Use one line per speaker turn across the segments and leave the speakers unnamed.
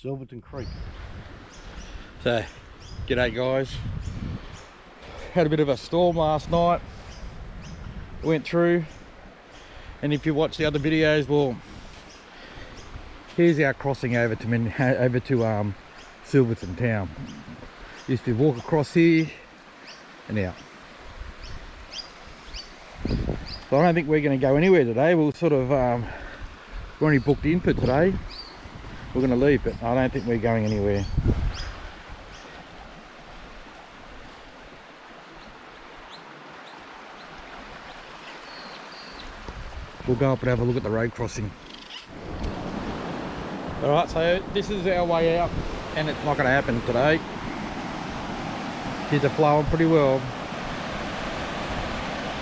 Silverton Creek.
So, g'day guys. Had a bit of a storm last night. Went through, and if you watch the other videos, well, here's our crossing over to Silverton town. Used to walk across here and out. So I don't think we're going to go anywhere today. We'll sort of we're already booked in for today. We're going to leave, but I don't think we're going anywhere. We'll go up and have a look at the road crossing. Alright, so this is our way out, and it's not going to happen today. Kids are flowing pretty well.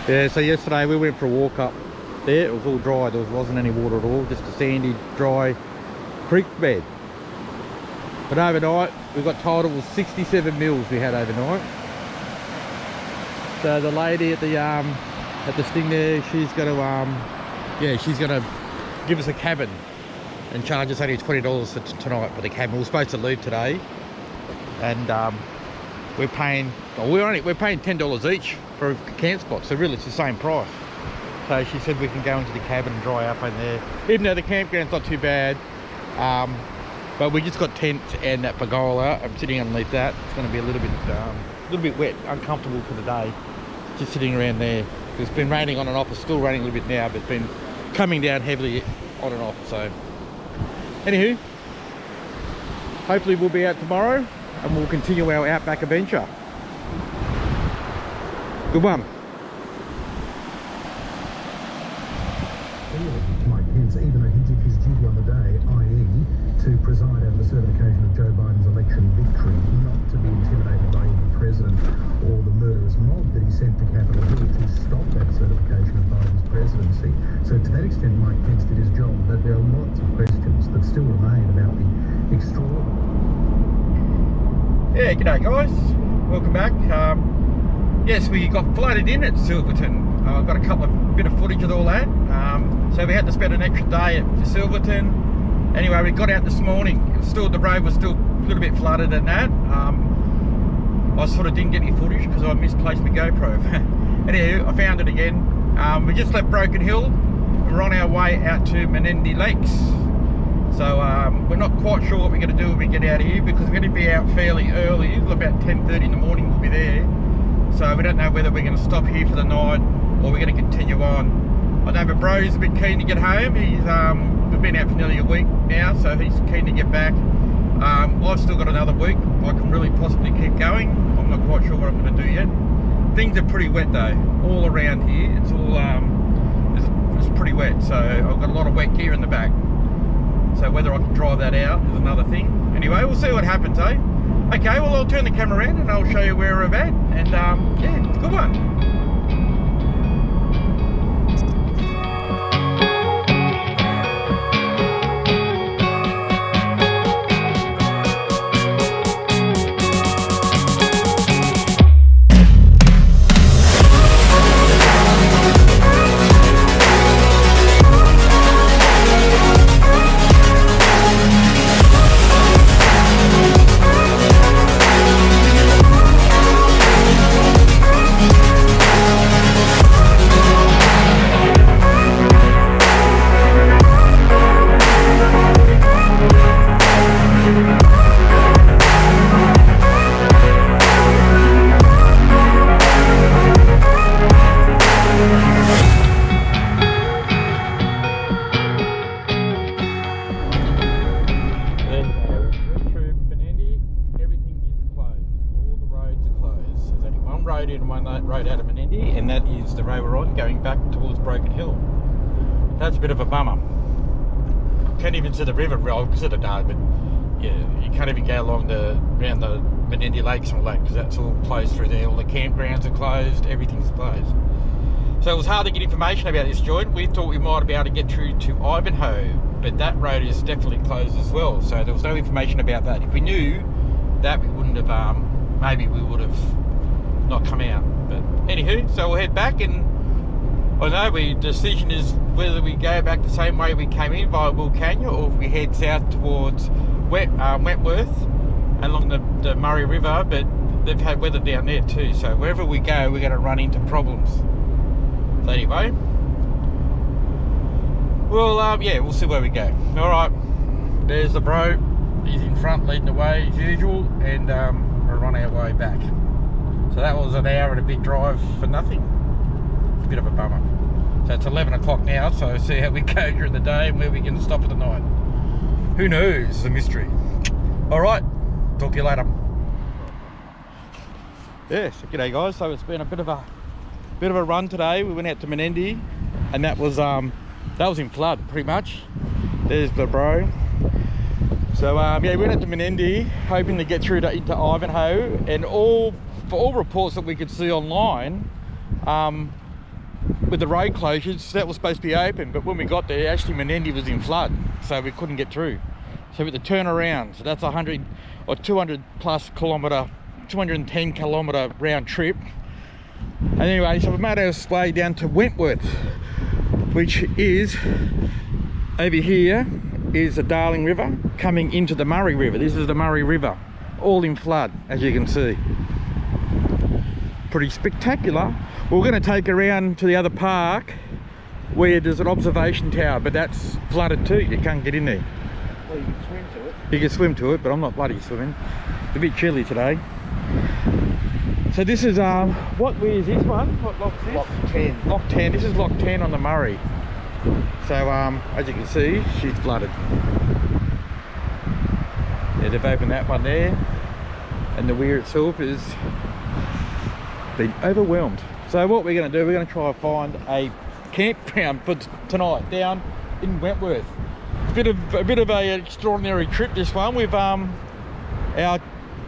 Yeah, so yesterday we went for a walk up there. It was all dry, there wasn't any water at all, just a sandy, dry creek bed. But overnight, we got told it was 67 mils we had overnight. So the lady at the sting there, she's going to, she's going to give us a cabin and charge us only $20 for tonight for the cabin. We're supposed to leave today, and we're paying $10 each for a camp spot. So really, it's the same price. So she said we can go into the cabin and dry up in there, even though the campground's not too bad. But we just got tent and that pergola. I'm sitting underneath that. It's going to be a little bit wet, uncomfortable for the day. Just sitting around there. It's been raining on and off. It's still raining a little bit now, but it's been coming down heavily on and off. So, anywho, hopefully we'll be out tomorrow and we'll continue our Outback adventure. Good one.
Mike Pence, even though he did his duty on the day, i.e. to preside over the certification of Joe Biden's election victory, not to be intimidated by either the president or the murderous mob that he sent to Capitol Hill to stop that certification of Biden's presidency. So to that extent, Mike Pence did his job, but there are lots of questions that still remain about the extraordinary...
Yeah, g'day guys, welcome back. Yes, we got flooded in at Silverton. I've got a bit of footage of all that. So we had to spend an extra day at Silverton. Anyway, we got out this morning. The road was still a little bit flooded and that. I sort of didn't get any footage because I misplaced my GoPro. Anywho, I found it again. We just left Broken Hill. We're on our way out to Menindee Lakes. So we're not quite sure what we're going to do when we get out of here, because we're going to be out fairly early. About 10:30 in the morning we'll be there. So we don't know whether we're going to stop here for the night or we're going to continue on. I know my bro's a bit keen to get home. We've been out for nearly a week now, so he's keen to get back. I've still got another week. I can really possibly keep going. I'm not quite sure what I'm going to do yet. Things are pretty wet though, all around here. It's all it's pretty wet, so I've got a lot of wet gear in the back. So whether I can drive that out is another thing. Anyway, we'll see what happens, eh? Okay, well I'll turn the camera around and I'll show you where we're at, and yeah, it's a good one. Road out of Menindee, and that is the road we're on going back towards Broken Hill. That's a bit of a bummer. Can't even see the river well because of the dark, but yeah, you can't even go around the Menindee Lakes and all that because that's all closed through there. All the campgrounds are closed, everything's closed. So it was hard to get information about this joint. We thought we might be able to get through to Ivanhoe, but that road is definitely closed as well. So there was no information about that. If we knew that, we wouldn't have, maybe we would have not come out. But anywho, so we'll head back, and I know the decision is whether we go back the same way we came in via Will Canyon, or if we head south towards Wentworth along the Murray River, but they've had weather down there too. So wherever we go, we're going to run into problems. So anyway, well, yeah, we'll see where we go. All right, there's the bro. He's in front leading the way as usual, and we're on our way back. So that was an hour and a bit drive for nothing. It's a bit of a bummer. So it's 11 o'clock now, so see how we go during the day and where we can stop for the night. Who knows? It's a mystery. All right, talk to you later. Yes, g'day guys. So it's been a bit of a run today. We went out to Menendee, and that was in flood pretty much. There's the bro. So yeah, we went out to Menendee hoping to get through into Ivanhoe, and for all reports that we could see online, with the road closures, that was supposed to be open, but when we got there, actually Menendee was in flood, so we couldn't get through. So we had to turn around. So that's 100 or 200 plus kilometre, 210 kilometre round trip. And anyway, so we made our way down to Wentworth, which is over here is the Darling River coming into the Murray River. This is the Murray River, all in flood, as you can see. Pretty spectacular. We're going to take around to the other park where there's an observation tower, but that's flooded too. You can't get in there.
Well, you can swim to it.
You can swim to it, but I'm not bloody swimming. It's a bit chilly today. So this is what where is this one? What lock is this?
Lock 10.
Lock 10. This is lock 10 on the Murray. So as you can see, she's flooded. Yeah, they've opened that one there, and the weir itself has been overwhelmed. So what we're going to do, we're going to try and find a campground for tonight down in Wentworth. It's a bit of a extraordinary trip, this one. We've our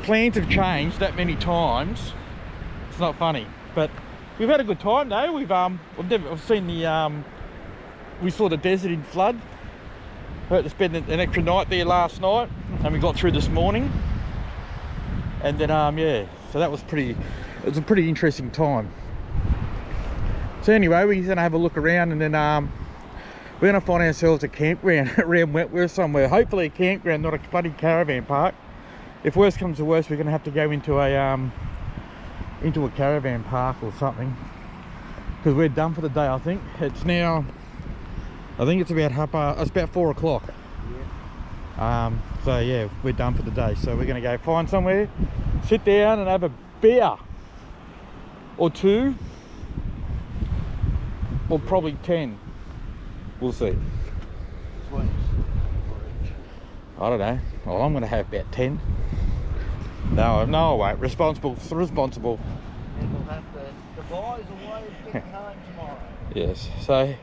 plans have changed that many times. It's not funny, but we've had a good time though. We've seen the we saw the desert in flood. We had to spend an extra night there last night, and we got through this morning. And then yeah, so that was it was a pretty interesting time. So anyway, we're going to have a look around, and then we're going to find ourselves a campground around Wentworth somewhere. Hopefully a campground, not a bloody caravan park. If worse comes to worse, we're going to have to go into a caravan park or something, because we're done for the day. I think it's now, I think it's about it's about 4 o'clock. Yeah. So yeah, we're done for the day. So we're going to go find somewhere, sit down and have a beer or two, or probably 10. We'll see. I don't know. Well, I'm going to have about 10. No, I won't. Responsible.
And we'll have the boys away and getting home tomorrow.
Yes. So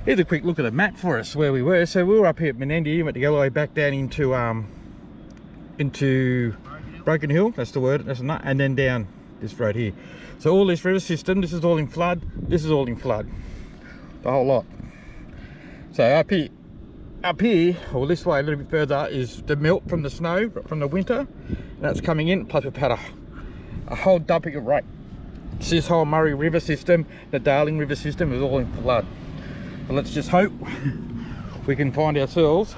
here's a quick look at the map for us where we were. So we were up here at Menendee. We went to go all the way back down into Broken Hill. That's the word. That's not. And then down this road here. So all this river system, this is all in flood. This is all in flood. The whole lot. So up here, or this way a little bit further, is the melt from the snow from the winter, and that's coming in. Plus we've had a whole dumping of rain. So this whole Murray River system, the Darling River system, is all in flood. So let's just hope we can find ourselves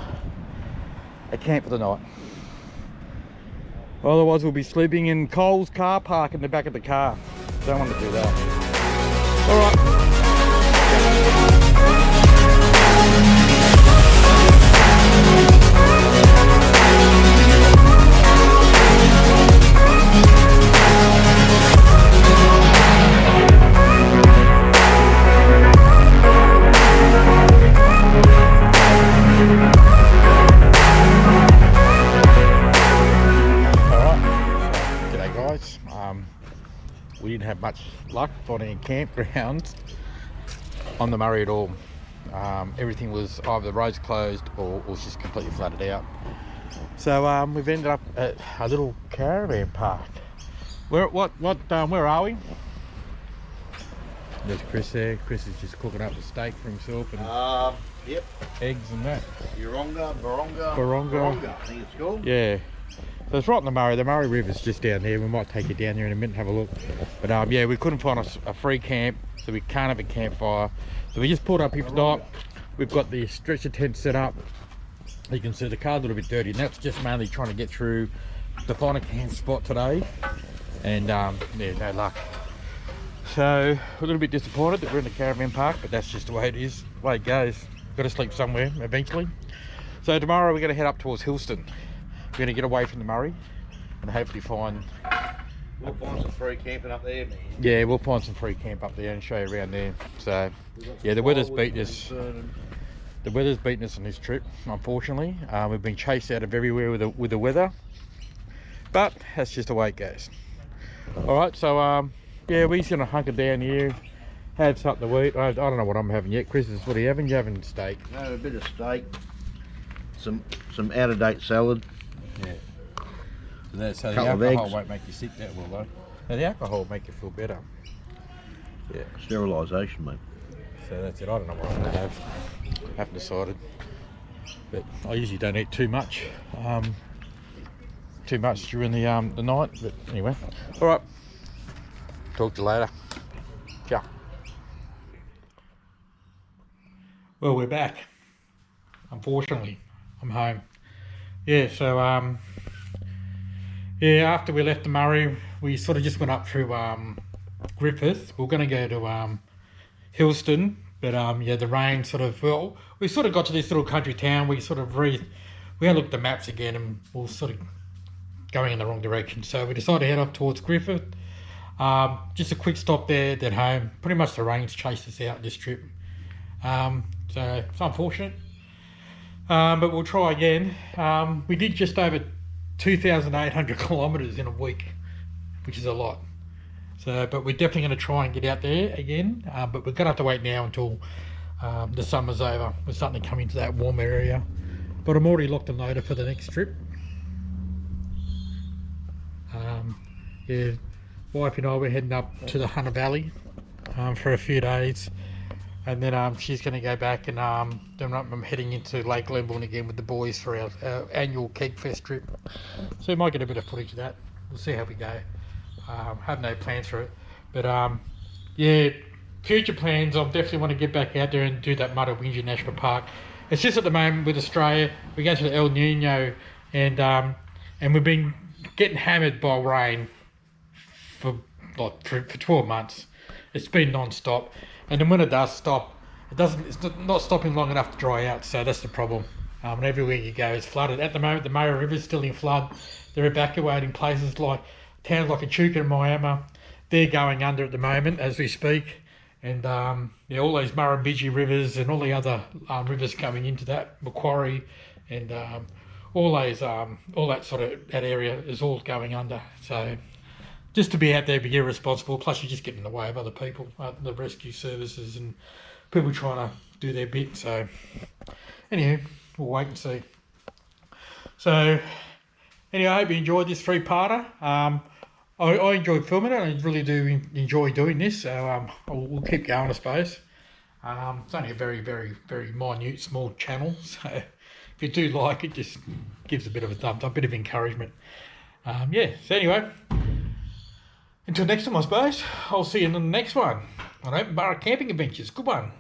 a camp for the night. Otherwise we'll be sleeping in Cole's car park in the back of the car. Don't want to do that. All right. We didn't have much luck finding campgrounds on the Murray at all. Everything was either the roads closed or was just completely flooded out. So we've ended up at a little caravan park. Where are we? There's Chris there. Chris is just cooking up a steak for himself and
Yep.
eggs and that.
Baronga, I think it's called.
Yeah. So it's right in the Murray. The Murray River's just down there. We might take you down there in a minute and have a look. But yeah, we couldn't find a free camp, so we can't have a campfire. So we just pulled up here tonight. We've got the stretcher tent set up. You can see the car a little bit dirty, and that's just mainly trying to get through to find a camp spot today, and yeah, no luck. So a little bit disappointed that we're in the caravan park, but that's just the way it is, the way it goes. Got to sleep somewhere eventually. So tomorrow we're going to head up towards Hillston. We're going to get away from the Murray and hopefully find...
We'll find some free camping up there, man.
Yeah, we'll find some free camp up there and show you around there. So yeah, the weather's beaten us. The weather's beaten us on this trip, unfortunately. We've been chased out of everywhere with the weather, but that's just the way it goes. All right, so yeah, we're just gonna hunker down here, have something to eat. I don't know what I'm having yet. Chris, what are you having? You having steak?
No, a bit of steak, some out of date salad.
Yeah. So the
Couple of
alcohol
eggs.
won't make you sick that well though. Now the alcohol will make you feel better. Yeah.
Sterilisation, mate.
So that's it. I don't know what I'm gonna have. Haven't decided. But I usually don't eat too much. Too much during the night. But anyway. Alright. Talk to you later. Ciao. Well, we're back. Unfortunately. I'm home. Yeah, so yeah, after we left the Murray, we sort of just went up through Griffith. We're going to go to Hillston, but yeah, the rain sort of, well, we sort of got to this little country town. We sort of we had to look at the maps again, and we were sort of going in the wrong direction. So we decided to head up towards Griffith. Just a quick stop there, then home. Pretty much the rain's chased us out this trip. So it's unfortunate. But we'll try again. We did just over 2,800 kilometres in a week, which is a lot. So, but we're definitely going to try and get out there again. But we're going to have to wait now until the summer's over. We're starting to come into that warm area. But I'm already locked and loaded for the next trip. Yeah, wife and I, we're heading up to the Hunter Valley for a few days. And then she's going to go back, and then I'm heading into Lake Glenbourne again with the boys for our annual Keg Fest trip. So we might get a bit of footage of that. We'll see how we go. Have no plans for it. But yeah, future plans, I definitely want to get back out there and do that Murray National Park. It's just at the moment with Australia, we're going through the El Nino, and we've been getting hammered by rain for 12 months. It's been non-stop. And then when it does stop, it's not stopping long enough to dry out, so that's the problem. And everywhere you go is flooded. At the moment, the Murray River's still in flood. They're evacuating places like towns like Echuca and Miami. They're going under at the moment as we speak. And yeah, all those Murrumbidgee rivers and all the other rivers coming into that, Macquarie, and all that sort of that area is all going under. So just to be out there, be irresponsible, plus you're just getting in the way of other people, the rescue services and people trying to do their bit. So anyway, we'll wait and see. So anyway, I hope you enjoyed this three-parter. I enjoyed filming it. I really do enjoy doing this. So we'll keep going, I suppose. It's only a very, very, very minute, small channel. So if you do like it, just gives a bit of a thumbs up, a bit of encouragement. Yeah, so anyway, until next time, I suppose, I'll see you in the next one on Outback Camping Adventures. Good one.